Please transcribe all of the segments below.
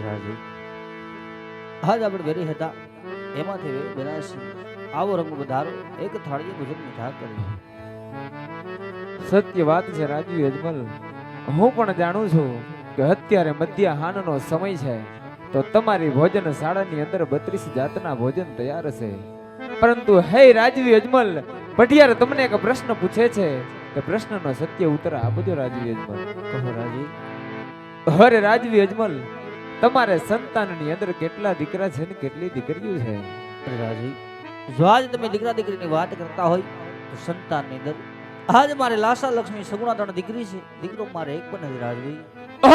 રાજી આજ આપણે ઘરે હતા એમાંથી બનાસી આવો રંગ વધારો એક થાળીએ ભોજન મીઠા કરી. સત્ય વાત છે રાજુ યજમલ, હું પણ જાણું છું કે અત્યારે મધ્યાહનનો સમય છે તો તમારી ભોજન શાળાની અંદર 32 જાતના ભોજન તૈયાર છે. પરંતુ હે રાજુ યજમલ, ભટિયાર તમને એક પ્રશ્ન પૂછે છે તે પ્રશ્નનો સત્ય ઉત્તર આપજો રાજુ યજમલ. કહો રાજી. અરે રાજુ યજમલ, તમારે સંતાનની અંદર કેટલા દીકરા છે ને કેટલી દીકરીઓ છે? રાજી જો આજ તમે દીકરા દીકરીની વાત કરતા હોય તો સંતાનની અંદર આજ મારે લાસા લક્ષ્મી સગુણા 3 દીકરી છે, દીકરો મારે એક પણ નથી રાજવી.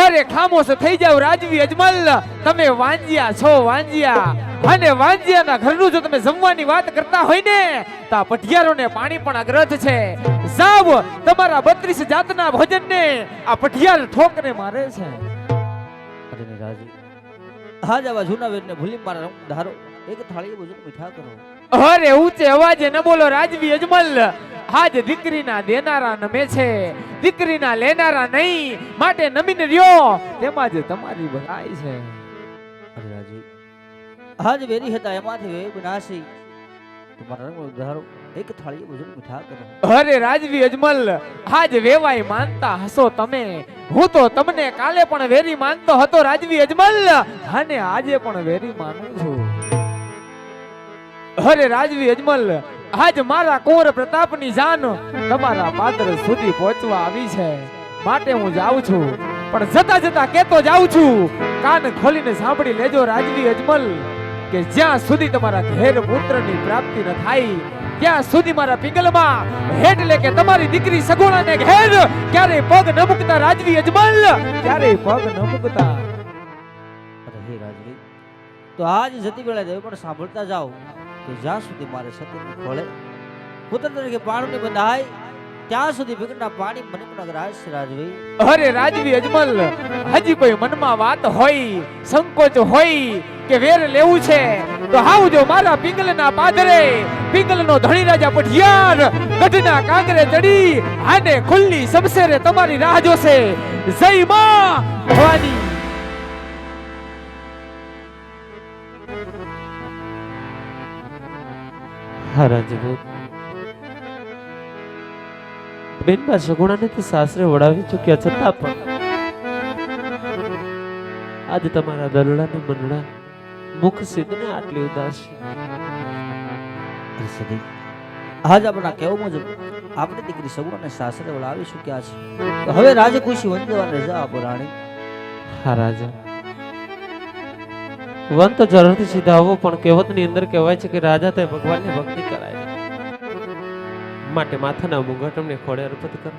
અરે ખામોશ થઈ જાવ રાજવી અજમલ, તમે વાંજિયા છો વાંજિયા, અને વાંજિયાના ઘરનું જો તમે જમવાની વાત કરતા હોય ને તો આ પઠિયારોને પાણી પણ અગ્રથ છે. જાવ તમારા 32 જાતના ભોજનને આ પઠિયાર ઠોકરે મારે છે. અરે ને રાજી આજ આવા જૂના વીરને ભૂલી મારા રંગ ધારો એક થાળીએ ભોજન મીઠા કરો. અરે ઊંચે અવાજે ન બોલો રાજવી અજમલ, આજ દીકરીના દેનારા નમે છે, દીકરીના લેનારા નહીં, માટે નમીને રહ્યો તેમાં જ તમારી ભલાઈ છે. અરે રાજી આજ વેરી હતા એમાંથી વે બનાસી તમારા રંગ ધારો એક થાળીએ ભોજન મીઠા કરો. અરે રાજવી અજમલ, આજ વેવાય માનતા હશો તમે, હું તો તમને કાલે પણ વેરી માનતો હતો રાજવી અજમલ, અને આજે પણ વેરી માનું છું. અરે રાજવી અજમલ, આજ મારા કુંવર પ્રતાપની જાન તમારા પાત્ર સુધી પહોંચવા આવી છે, માટે હું જાઉં છું. પણ જતા જતા કેતો જાઉં છું, કાન ખોલીને સાંભળી લેજો રાજવી અજમલ, કે જ્યાં સુધી તમારા ઘેર પુત્રની પ્રાપ્તિ ન થાય ત્યાં સુધી મારા પિંગલમાં એટલે કે તમારી દીકરી સગુણાને ઘેર ક્યારેય પગ ન મૂકતા રાજવી અજમલ, ક્યારેય પગ ન મૂકતા. અરે હે રાજવી તો આજ જતી વેળા દેવ પણ સાંભળતા જાઓ કે જ્યાં સુધી મારે સતીને ખોળે પુત્ર તરીકે પાણી બંધાય ત્યાં સુધી ભીગના પાણી મને પણ અગ્રાય છે રાજવી. અરે રાજવી અજમલ, હજી કોઈ મનમાં વાત હોય, સંકોચ હોય કે વેર લેવું છે તો આવજો મારા પિંગલના પાદરે. પિંગલનો ધણી રાજા પઠિયાર ગઢના કાંગરે ચડી આને ખુલ્લી શમશેરે તમારી રાહ જોશે. જય માં ભવાની. હા રાજપૂત, બેનબા સગુણાને તો સાસરે વડાવી ચૂક્યા છતાં પણ આજે તમારા દલડાને મનડા મુખ સિદ્ધને આટલી ઉદાસી. અરે સદી આજ આપણા કહેવા મુજબ આપણી દીકરી સગુણાને સાસરે વળાવી ચૂક્યા છે તો હવે રાજે ખુશી વંદવાની રજા આપો રાણી. હા રાજા, વન તો જરૂરથી સીધા આવો, પણ કહેવતની અંદર કહેવાય છે કે રાજા તે ભગવાનની ભક્તિ કરાય, માટે માથાના મુગટ અમને ખોડે અર્પિત કરો.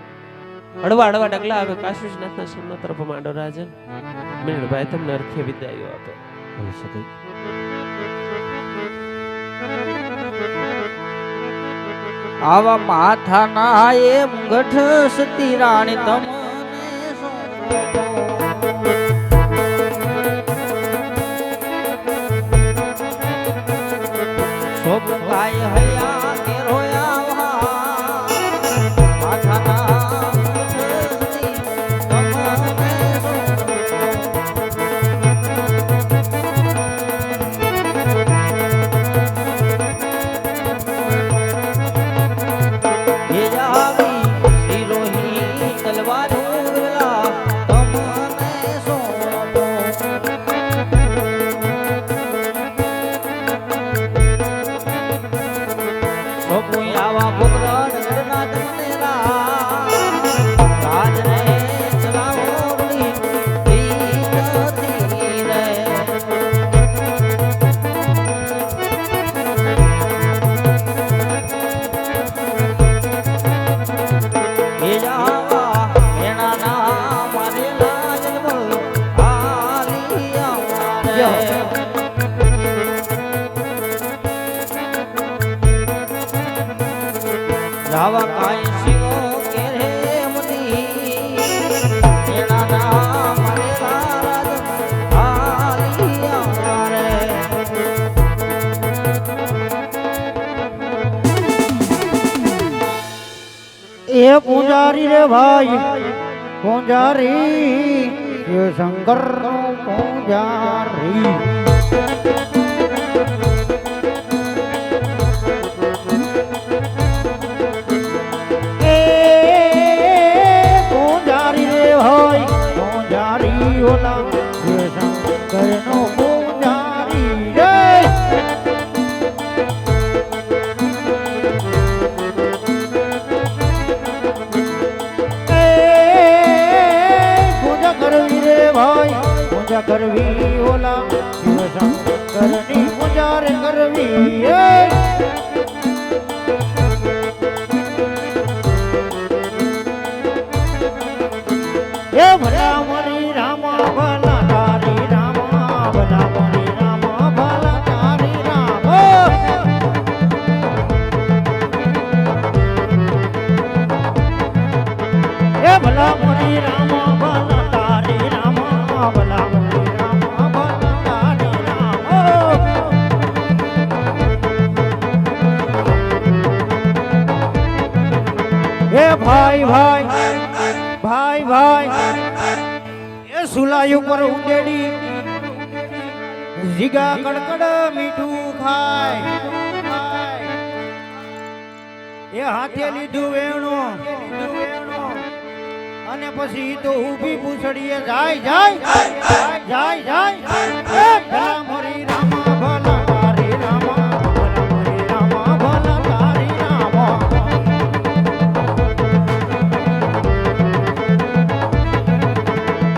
અડવા અડવા ડગલા આવે કાશીનાથના સન્નો તરફ માંડો રાજન. મેળભાઈ તમને અર્થે વિદાયો આપે. અરે સદી આવા માથાના એ મુગટ સતી રાણી તમને શોભાય હૈયા કે રોયા માથાના સતી તમને એ જાવી શિરોહી તલવારો વિરલા તમને સોંપો. આવા ભોગરા નગરના તનેરા રાજને ચલાવો બડી ધીરથી રે. એ જાવા એનાના મારેલા જન્મ આલી અમારે. જાવા કાઈ શિવો કે રે મુની એના નામ મારેલા રાજ આલી અમારે. એ પૂજારી રે ભાઈ પૂજારી શંકર નું પૂજારી એ પૂજારી રે હોય પૂજારી ઓલા શંકરનો પૂજારી રે પૂજા કરવી રે ભાઈ પૂજા કરવી ઓલા શિવ શંકરની પૂજા રે કરવી એ ભલા મરી રામા ભલા તારી રામા ભલા મરી રામા ભલા તારી રામ એ ભલા મરી રામા ભલા તારી રામા ભલા મરી રામા ભલા તારી રામ એ ભાઈ ભાઈ ભાઈ ભાઈ એ સુલાઈ ઉપર ઉંડેડી જીગા કડકડ મીઠું ખાય એ હાથે લીધું વેણું અને પછી તો ઊભી પૂછડીએ જાય જાય જાય જાય એ ભલા મરી રામા ભલા તારી રામા ભલા મરી રામા ભલા તારી રામા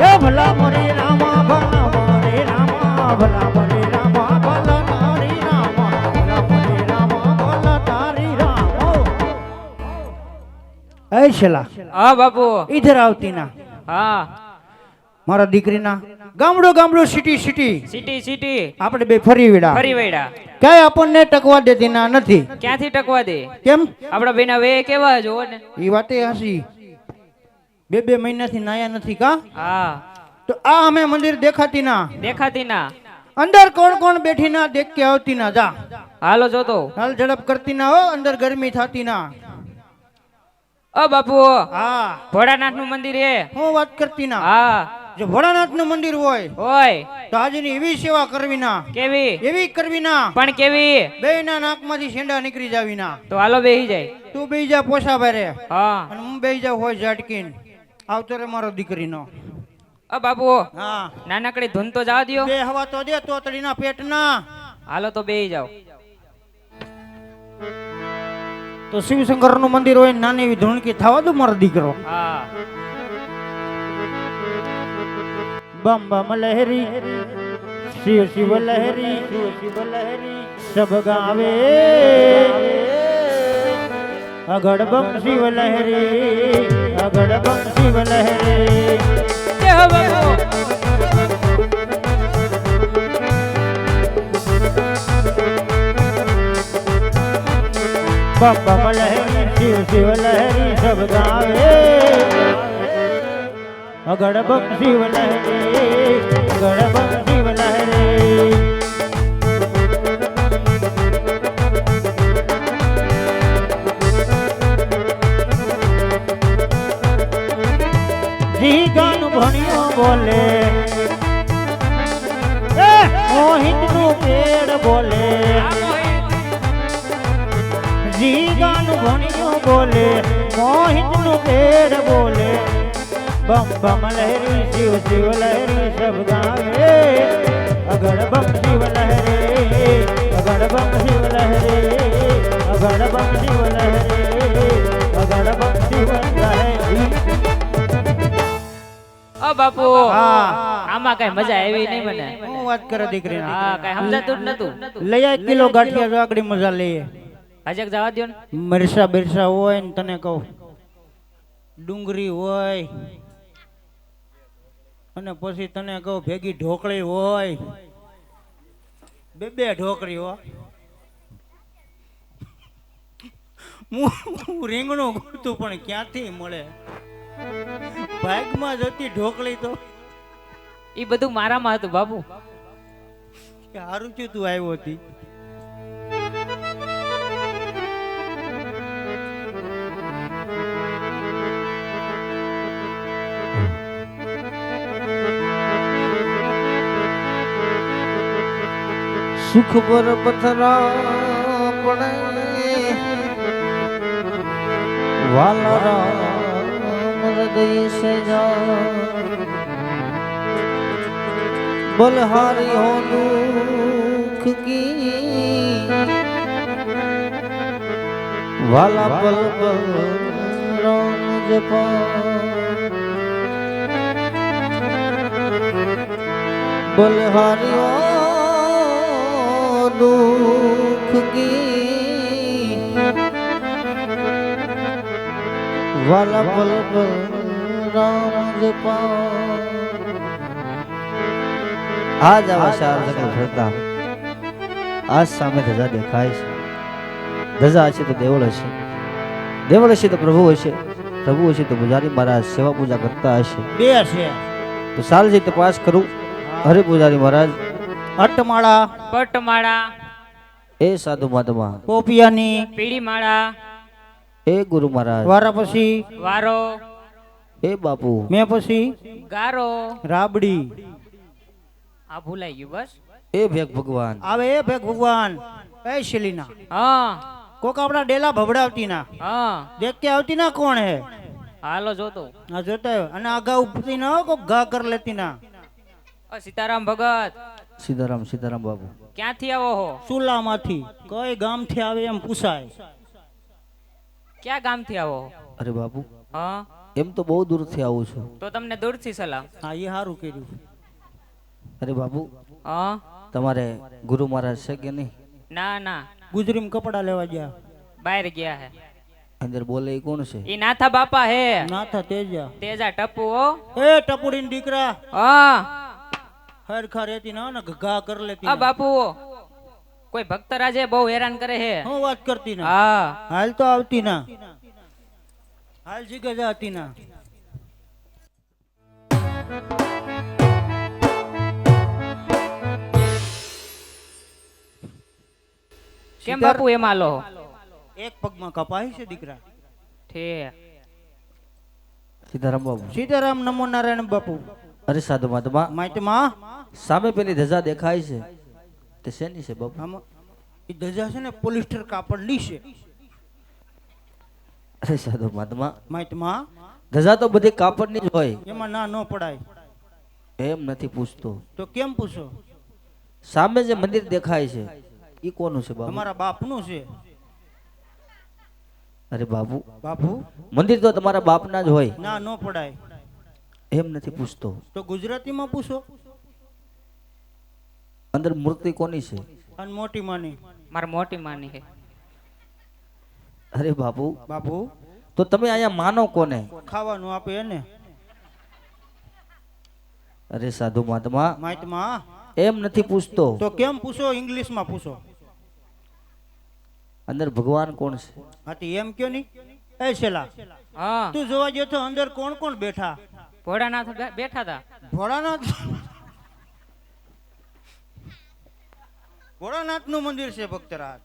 એ ભલા મરી રામા ભલા મરી રામા ભલા મરી રામા ભલા તારી રામા ભલા મરી રામા ભલા તારી રામા એ શેલા હા બાપુ ઈધર આવતી ના હા મારા દીકરીના ગામડો ગામડો સિટી સિટી સિટી સિટી આપણે બે ફરી વેડા ફરી વૈડા ક્યાંય આપણને ટકવા દેતી ના નથી ક્યાંથી ટકવા દે કેમ આપડા બેના વે કેવા જોવો ને એ વાતે હસી બે મહિનાથી નાયા નથી કા હા તો આ અમે મંદિર દેખાતી ના દેખાતી ના અંદર કોણ કોણ બેઠી ના દેખ કે આવતી ના જા હાલો જોતો હાલ ઝડપ કરતી ના હો અંદર ગરમી થતી ના ઓ બાપુ હા ભોળાનાથ નું મંદિર હે હું વાત કરતી ના હા જો ભોળાનાથ નું મંદિર હોય હોય તો આજની એવી સેવા કરવી ના કેવી એવી કરવી ના પણ કેવી બે ના નાકમાંથી શેંડા નીકળી જાવી ના તો હાલો બેહી જાય તું બેહી જા પોસા ભારે હા અને હું બેહી જાવ હોય ઝાટકીન આવતો રે મારો દીકરીનો ઓ બાપુ હા નાનકડી ધૂન તો જવા દ્યો બે હવા તો દે તોતડીના પેટના હાલો તો બેહી જાવ તો શિવશંકર નું મંદિર હોય નાની એવી ધૂણકી થવા દો મારો દીકરો હા બમ બમ લહેરી શિવ શિવ લહેરી શિવ શિવ લહેરી સબ ગાવે અગડ બમ શિવ લહેરી અગડ બમ શિવ લહેરી જય હો બાપુ बम बम लहरी शिव शिव लहरी सब गावे अगड़ बम शिव लहरी अगड़ बम शिव लहरी जी गान भणियो बोले मोहित नु पेड़ बोले जी गान भणियो बोले मोहित नु पेड़ बोले बम बम लहरी शिव शिव लहरी सब गावे अगड़ बम शिव लहरी अगड़ बम शिव लहरी अगड़ बम शिव लहरी अगड़ बम शिव लहरी ઓ બાપુ હા આમાં કઈ મજા આવી નહીં મને હું વાત કરે દીકરી હા કઈ સમજાતું જ નતું લઈ આ કિલો ગાંઠિયા આગળ મજા લઈએ હજક જવા દ્યો ને મરસા બરસા હોય ને તને કહું ડુંગળી હોય અને પછી તને કહું ભેગી ઢોકળી હોય બે ઢોકળી હો હું રીંગણું ગોતું પણ ક્યાંથી મળે ભાગમાં જતી ઢોકળી તો ઈ બધું મારામાં હતું બાપુ સારું છું તું આવ્યો હતી સુખ પર પથરા પડે વાલા રામ હૃદય સે જા બલહારી હો દુખ કી વાલા પલ પલ રામ જપા બલહારી હો दुख की वाला पल पल राम जपा आज आवा चार जगह फरता आज साમે ધજા દેખાય છે ધજા હશે તો દેવળ હશે દેવળ હશે તો પ્રભુ હશે પ્રભુ હશે તો પૂજારી મહારાજ સેવા પૂજા કરતા હશે બે છે તો સાલજી તપાસ કરું હરે પૂજારી મહારાજ અટમાળા પટમાળા એ સાધુ મહાત્મા પોપિયાની પીળી માળા એ ગુરુ મહારાજ વારા પછી વારો એ બાપુ મેં પછી ગારો રાબડી આ ભૂલાઈ ગયું બસ એ ભેગ ભગવાન આવે એ ભેગ ભગવાન એ શિલીના હા કોક આપણા ડેલા ભભડાવતી ના હા દેખ કે આવતી ના કોણ હે હાલો જોતો આ જોતા હોય. અને આગા ઉપતી ના હો, કોક ઘા કર લેતી ના સીતારામ ભગત સીતારામ સીતારામ બાપુ ક્યાંથી આવો હો સુલામાંથી કઈ ગામ થી આવે એમ પૂછાય ક્યાં ગામથી આવો હો? અરે બાપુ હા એમ તો બહુ દૂરથી આવું છું તો તમને દૂરથી સલામ હા એ સારું કર્યું અરે બાપુ હા તમારે ગુરુ મહારાજ છે કે નહીં ના ના ગુજરીમાં કપડા લેવા ગયા બહાર ગયા હે અંદર બોલે એ કોણ છે ઈ નાથા બાપા હે નાથા તેજા તેજા ટપુ હો એ ટપુડી દીકરા હા હરખા રેતી ના ને ઘા કર લેતી આ ના. બાપુ કોઈ ભક્ત રાજે બહુ હેરાન કરે હે હું વાત કરતી ના હા હાલ તો આવતી ના હાલ જીગે જાતી ના કેમ બાપુ એમાં લો એક પગમાં કપાય છે દીકરા ઠે સીતારામ બાપુ સીતારામ નમો નારાયણ બાપુ અરે સાધુ મહાત્મા માહિતીમાં સામે પેલી ધજા દેખાય છે તે શેની છે બાપુ આમાં એ ધજા છે ને પોલિસ્ટર કાપડ લીશે અરે સાધુ મહાત્મા માહિતીમાં ધજા તો બધી કાપડની જ હોય એમાં ના ન પડાય એમ નથી પૂછતો તો કેમ પૂછો સામે જે મંદિર દેખાય છે એ કોનું છે બાપુ અમારા બાપનું છે અરે બાપુ બાપુ મંદિર તો તમારા બાપના જ હોય ના ન પડાય એમ નથી પૂછતો તો ગુજરાતીમાં પૂછો અંદર મૂર્તિ કોની છે અને મોટી માની મારી મોટી માની હે અરે બાપુ બાપુ તો તમે અહીંયા માનો કોને ખાવાનું આપે એને અરે સાધુ મહાત્મા માહિતીમાં એમ નથી પૂછતો તો કેમ પૂછો ઇંગ્લિશમાં પૂછો અંદર ભગવાન કોણ છે હાથી એમ કયો નહીં એ છેલા હા તું જોવા જતો અંદર કોણ કોણ બેઠા ભોળાનાથ બેઠા હતા ભોળાનાથ ભોળાનાથ નું મંદિર છે ભક્તરાજ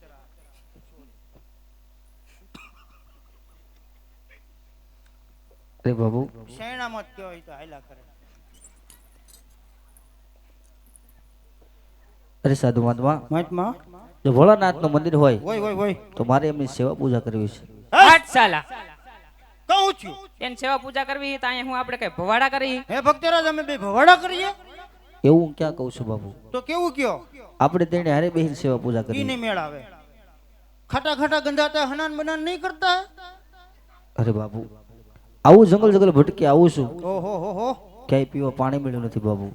અરે બાબુ શેણા મત કહેવાય તો હાયલા કરે અરે સાધુ મહાત્મા મહાત્મા જો ભોળાનાથ નું મંદિર હોય હોય તો મારે એમની સેવા પૂજા કરવી છે હટ સાલા કહું છું એની સેવા પૂજા કરવી તો અહીંયા હું આપણે કઈ ભવાડા કરી હે ભક્તરાજ અમે બે ભવાડા કરીએ એવું હું ક્યાં કહું છું બાબુ તો કેવું કયો આપણે તેને હારે બેહીને સેવા પૂજા ઈ કરી નહીં મેળ આવે ખાટા ખાટા ગંધાતા હનાન બનાન નહીં કરતા અરે બાબુ આવું જંગલ જંગલ ભટકી આવું છું ઓહો હો ક્યાંય પીવા પાણી મળ્યું નથી બાબુ